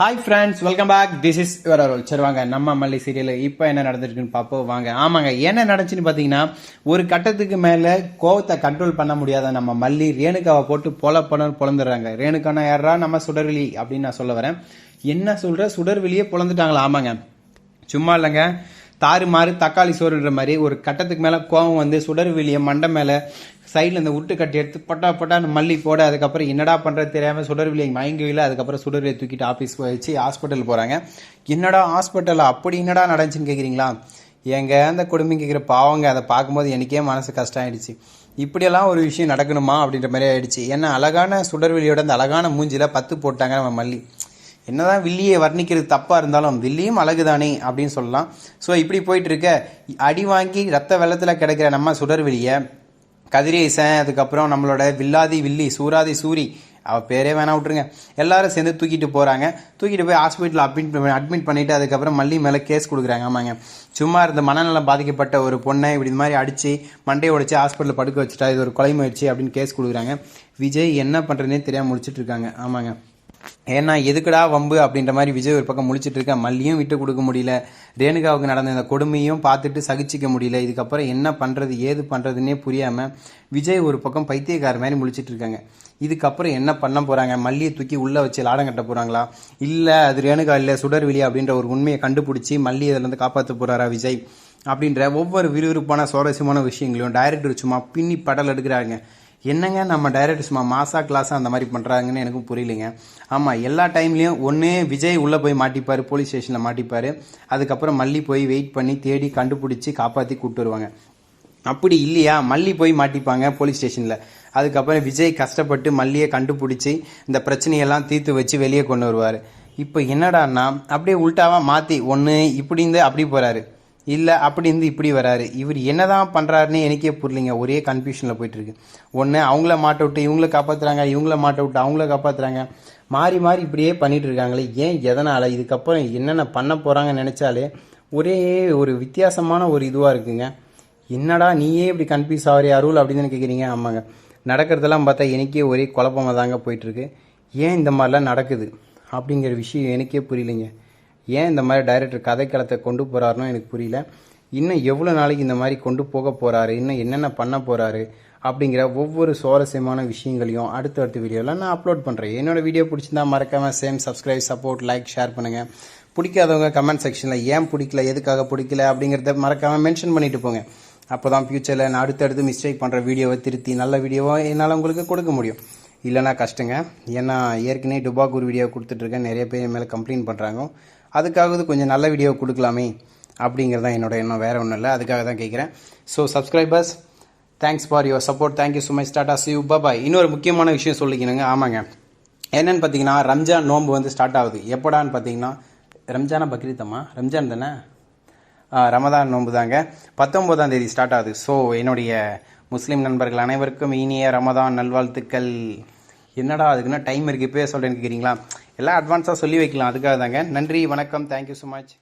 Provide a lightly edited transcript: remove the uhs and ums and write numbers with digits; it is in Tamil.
Hi friends, welcome back. This is your Arul. சரி வாங்க, நம்ம மல்லி சீரியல் இப்போ என்ன நடந்திருக்குன்னு பார்ப்போம் வாங்க. ஆமாங்க, என்ன நடந்துச்சுன்னு பார்த்தீங்கன்னா, ஒரு கட்டத்துக்கு மேலே கோவத்தை கண்ட்ரோல் பண்ண முடியாத நம்ம மல்லி ரேணுகாவை போட்டு பொழந்துடுறாங்க. ரேணுகானா யாரா? நம்ம சுடர்விழி அப்படின்னு நான் சொல்ல வரேன். என்ன சொல்ற, சுடர்விழியே பொழந்துட்டாங்களா? ஆமாங்க, சும்மா இல்லைங்க, தாறு மாறு தக்காளி சோறுன்ற மாதிரி ஒரு கட்டத்துக்கு மேலே கோவம் வந்து சுடர்விழியை மண்டை மேலே சைடில் இந்த உட்டு கட்டி எடுத்து பட்டான்னு மல்லி போட, அதுக்கப்புறம் என்னடா பண்ணுறது தெரியாமல் சுடர்விழியை மயங்கவில்லை. அதுக்கப்புறம் சுடர்விழியை தூக்கிட்டு ஆஃபீஸ் போயிடுச்சு, ஹாஸ்பிட்டல் போகிறாங்க. என்னடா ஹாஸ்பிட்டலா, அப்படி என்னடா நடந்துச்சுன்னு கேட்குறீங்களா? எங்க அந்த கொடுமை கேட்குற பாவங்க, அதை பார்க்கும்போது எனக்கே மனசு கஷ்டம் ஆயிடுச்சு. இப்படியெல்லாம் ஒரு விஷயம் நடக்கணுமா அப்படின்ற மாதிரி ஆயிடுச்சு. ஏன்னா அழகான சுடர்விழியோட அந்த அழகான மூஞ்சில பத்து போட்டாங்க நம்ம மல்லி. என்னதான் வில்லியை வர்ணிக்கிறது தப்பாக இருந்தாலும் வில்லியும் அழகுதானே அப்படின்னு சொல்லலாம். ஸோ இப்படி போயிட்டு இருக்க, அடி வாங்கி ரத்த வெள்ளத்தில் கிடைக்கிற நம்ம சுடர்விழியை கதிரேசன், அதுக்கப்புறம் நம்மளோட வில்லாதி வில்லி சூராதி சூரி, அவள் பேரே வேணா விட்டுருங்க, எல்லாரும் சேர்ந்து தூக்கிட்டு போகிறாங்க. தூக்கிட்டு போய் ஹாஸ்பிட்டலில் அட்மிட் பண்ணிவிட்டு அதுக்கப்புறம் மல்லி மேலே கேஸ் கொடுக்குறாங்க. ஆமாங்க, சும்மா இருந்த மனநலம் பாதிக்கப்பட்ட ஒரு பொண்ணை இப்படி மாதிரி அடித்து மண்டையை உடைச்சி ஹாஸ்பிட்டலில் படுக்க வச்சுட்டா, இது ஒரு கொலை முயற்சி அப்படின்னு கேஸ் கொடுக்குறாங்க. விஜய் என்ன பண்ணுறதுனே தெரியாமல் முடிச்சுட்டு இருக்காங்க. ஆமாங்க, ஏன்னா எதுக்குடா வம்பு அப்படின்ற மாதிரி விஜய் ஒரு பக்கம் முழிச்சிட்டு இருக்க. மல்லியும் விட்டு கொடுக்க முடியல, ரேணுகாவுக்கு நடந்த இந்த கொடுமையும் பார்த்துட்டு சகிச்சிக்க முடியல. இதுக்கப்புறம் என்ன பண்ணுறது ஏது பண்ணுறதுன்னே புரியாமல் விஜய் ஒரு பக்கம் பைத்தியக்கார மாதிரி முழிச்சிட்டு இருக்காங்க. இதுக்கப்புறம் என்ன பண்ண போகிறாங்க? மல்லியை தூக்கி உள்ளே வச்சு லாடம் கட்ட போகிறாங்களா, இல்லை அது ரேணுகா இல்லை சுடர்விழி அப்படின்ற ஒரு உண்மையை கண்டுபிடிச்சி மல்லி அதிலேருந்து காப்பாற்ற போகிறாரா விஜய் அப்படின்ற ஒவ்வொரு விறுவிறுப்பான சுவாரஸ்யமான விஷயங்களையும் டைரக்டர் சும்மா பின்னி படல் எடுக்கிறாங்க. என்னங்க நம்ம டைரக்டர் சும்மா மாசா கிளாஸாக அந்த மாதிரி பண்ணுறாங்கன்னு எனக்கும் புரியலைங்க. ஆமாம், எல்லா டைம்லேயும் ஒன்று விஜய் உள்ளே போய் மாட்டிப்பார், போலீஸ் ஸ்டேஷனில் மாட்டிப்பார். அதுக்கப்புறம் மல்லி போய் வெயிட் பண்ணி தேடி கண்டுபிடிச்சி காப்பாற்றி கூப்பிட்டு வருவாங்க. அப்படி இல்லையா, மல்லி போய் மாட்டிப்பாங்க போலீஸ் ஸ்டேஷனில். அதுக்கப்புறம் விஜய் கஷ்டப்பட்டு மல்லியை கண்டுபிடிச்சி இந்த பிரச்சனையெல்லாம் தீர்த்து வச்சு வெளியே கொண்டு வருவார். இப்போ என்னடான்னா அப்படியே உல்ட்டாவாக மாற்றி ஒன்று இப்படி இருந்து அப்படி போகிறாரு, இல்லை அப்படி இருந்து இப்படி வராரு. இவர் என்னதான் பண்ணுறாருன்னு எனக்கே புரியலைங்க. ஒரே கன்ஃபியூஷனில் போயிட்டுருக்கு. ஒன்று அவங்கள மாட்ட விட்டு இவங்கள காப்பாற்றுறாங்க, இவங்கள மாட்ட விட்டு அவங்கள காப்பாற்றுறாங்க, மாறி மாறி இப்படியே பண்ணிட்டு இருக்காங்களே. ஏன், எதனால், இதுக்கப்புறம் என்னென்ன பண்ண போகிறாங்கன்னு நினச்சாலே ஒரே ஒரு வித்தியாசமான ஒரு இதுவாக இருக்குங்க. என்னடா நீயே இப்படி கன்ஃபியூஸ் ஆகிற அருள் அப்படின்னு கேட்குறீங்க. ஆமாங்க, நடக்கிறதெல்லாம் பார்த்தா எனக்கே ஒரே குழப்பமாக தாங்க போயிட்டுருக்கு. ஏன் இந்த மாதிரிலாம் நடக்குது அப்படிங்கிற விஷயம் எனக்கே புரியலைங்க. ஏன் இந்த மாதிரி டைரக்டர் கதைக்களத்தை கொண்டு போகிறாருன்னு எனக்கு புரியல. இன்னும் எவ்வளோ நாளைக்கு இந்த மாதிரி கொண்டு போக போகிறாரு, இன்னும் என்னென்ன பண்ண போகிறாரு அப்படிங்கிற ஒவ்வொரு சுவாரஸ்யமான விஷயங்களையும் அடுத்தடுத்த வீடியோவில் நான் அப்லோட் பண்ணுறேன். என்னோடய வீடியோ பிடிச்சிருந்தா மறக்காமல் சப்ஸ்கிரைப், சப்போர்ட், லைக், ஷேர் பண்ணுங்கள். பிடிக்காதவங்க கமெண்ட் செக்ஷனில் ஏன் பிடிக்கல, எதுக்காக பிடிக்கல அப்படிங்கிறத மறக்காமல் மென்ஷன் பண்ணிட்டு போங்க. அப்போ தான் ஃப்யூச்சரில் நான் அடுத்தடுத்து மிஸ்டேக் பண்ணுற வீடியோவை திருத்தி நல்ல வீடியோவை என்னால் உங்களுக்கு கொடுக்க முடியும். இல்லைனா கஷ்டங்க. ஏன்னா ஏற்கனவே டுபாக்கூர் வீடியோ கொடுத்துட்ருக்கேன், நிறைய பேர் மேலே கம்ப்ளைண்ட் பண்ணுறாங்க. அதுக்காக கொஞ்சம் நல்ல வீடியோ கொடுக்கலாமே அப்படிங்கிறது தான் என்னோட எண்ணம், வேறு ஒன்றும் இல்லை. அதுக்காக தான் கேட்குறேன். So subscribers, thanks for your support, thank you so much, Tata, see you, bye bye. இன்னொரு முக்கியமான விஷயம் சொல்லிக்கணுங்க. ஆமாங்க, என்னென்னு பார்த்தீங்கன்னா ரம்ஜான் நோன்பு வந்து ஸ்டார்ட் ஆகுது. எப்படான்னு பார்த்தீங்கன்னா ரம்ஜானா பக்ரீத்தம்மா, ரம்ஜான் தானே, ரமதான் நோன்பு தாங்க. 19ஆம் தேதி ஸ்டார்ட் ஆகுது. ஸோ என்னுடைய முஸ்லீம் நண்பர்கள் அனைவருக்கும் இனிய ரமதான் நல்வாழ்த்துக்கள். என்னடா அதுக்குன்னா டைம் இருக்குது, இப்போயே சொல்கிறேன்னு கேட்குறீங்களா? எல்லாம் அட்வான்ஸாக சொல்லி வைக்கலாம், அதுக்காக தாங்க. நன்றி, வணக்கம், தேங்க்யூ ஸோ மச்.